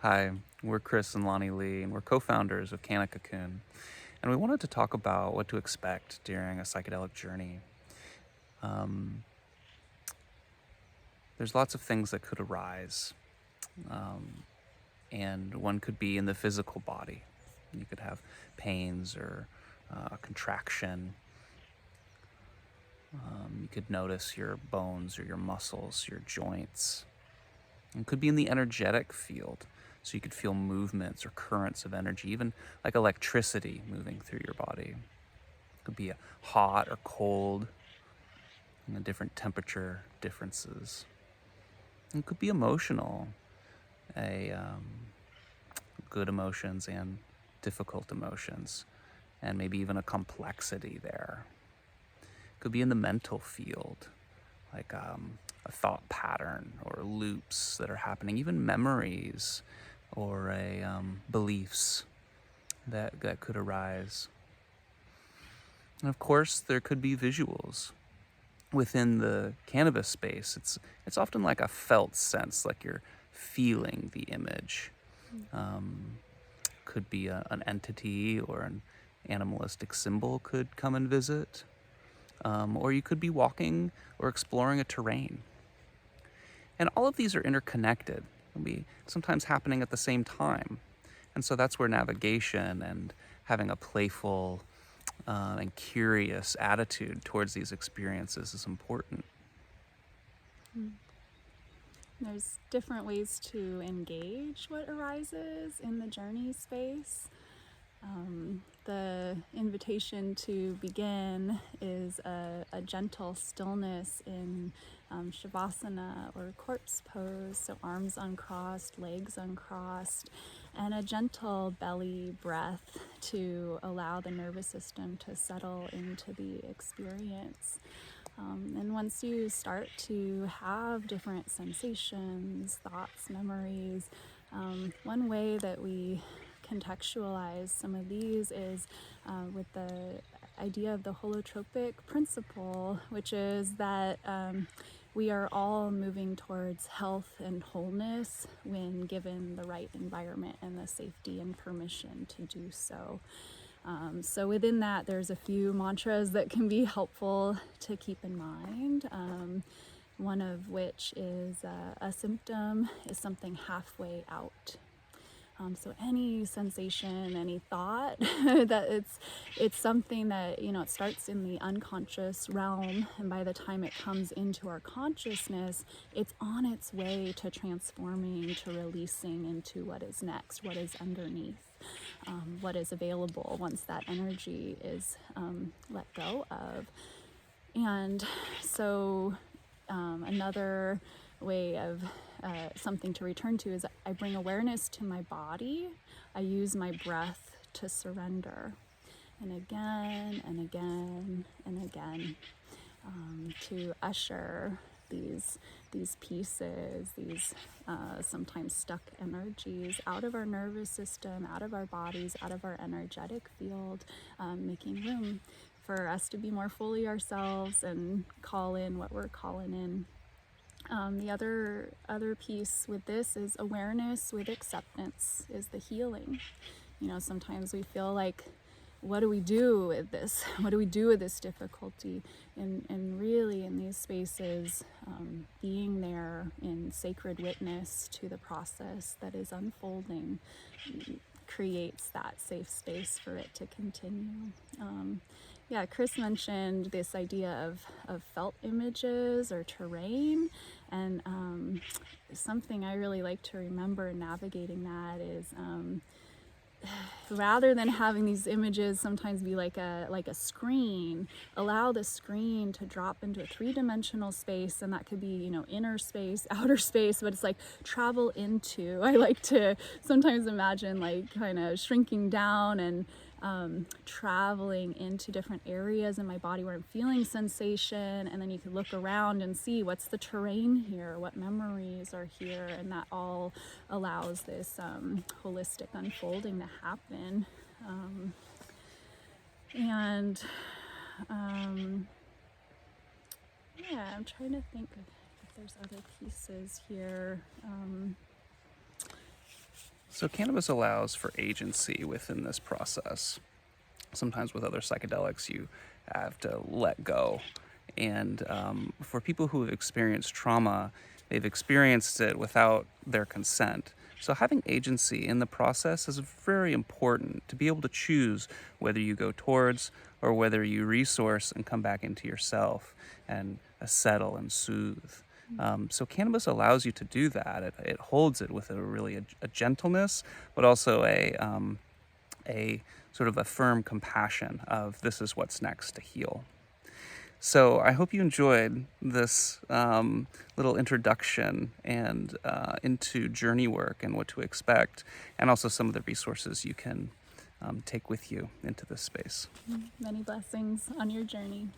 Hi, we're Chris and Lani Lee, and we're co-founders of CannaCocoon. And we wanted to talk about what to expect during a psychedelic journey. Um, there's lots of things that could arise, um, and one could be in the physical body. You could have pains or a contraction. You could notice your bones or your muscles, your joints. It could be in the energetic field. So you could feel movements or currents of energy, even like electricity moving through your body. It could be a hot or cold, different temperature differences. It could be emotional, a good emotions and difficult emotions, and maybe even a complexity there. It could be in the mental field, like a thought pattern or loops that are happening, even memories or beliefs that could arise. And of course, there could be visuals. Within the cannabis space, it's often like a felt sense, like you're feeling the image. Um, could be an entity or an animalistic symbol could come and visit. Or you could be walking or exploring a terrain. And all of these are interconnected and be sometimes happening at the same time. And so that's where navigation and having a playful and curious attitude towards these experiences is important. There's different ways to engage what arises in the journey space. The invitation to begin is a gentle stillness in Shavasana or corpse pose, so arms uncrossed, legs uncrossed, and a gentle belly breath to allow the nervous system to settle into the experience. And once you start to have different sensations, thoughts, memories, one way that we contextualize some of these is with the idea of the holotropic principle, which is that we are all moving towards health and wholeness when given the right environment and the safety and permission to do so. So within that, there's a few mantras that can be helpful to keep in mind. One of which is a symptom is something halfway out. So any sensation, any thought, that it's something that, it starts in the unconscious realm, and by the time it comes into our consciousness, it's on its way to transforming, to releasing into what is next, what is underneath, what is available once that energy is let go of. And so another way of something to return to is I bring awareness to my body. I use my breath to surrender. And again and again and again, to usher these pieces, these sometimes stuck energies out of our nervous system, out of our bodies, out of our energetic field, making room for us to be more fully ourselves and call in what we're calling in. The other piece with this is awareness with acceptance is the healing. Sometimes we feel like, what do we do with this? What do we do with this difficulty? And really in these spaces, being there in sacred witness to the process that is unfolding creates that safe space for it to continue. Chris mentioned this idea of felt images or terrain, and something I really like to remember navigating that is rather than having these images sometimes be like a screen, allow the screen to drop into a three-dimensional space, and that could be, inner space, outer space, but it's like travel into. I like to sometimes imagine like kind of shrinking down and traveling into different areas in my body where I'm feeling sensation, and then you could look around and see what's the terrain here, what memories are here, and that all allows this holistic unfolding to happen. I'm trying to think if there's other pieces here. So cannabis allows for agency within this process. Sometimes with other psychedelics, you have to let go. And for people who have experienced trauma, they've experienced it without their consent. So having agency in the process is very important to be able to choose whether you go towards or whether you resource and come back into yourself and settle and soothe. So cannabis allows you to do that. It holds it with a gentleness, but also a sort of a firm compassion of this is what's next to heal. So I hope you enjoyed this little introduction and into journey work and what to expect, and also some of the resources you can take with you into this space. Many blessings on your journey.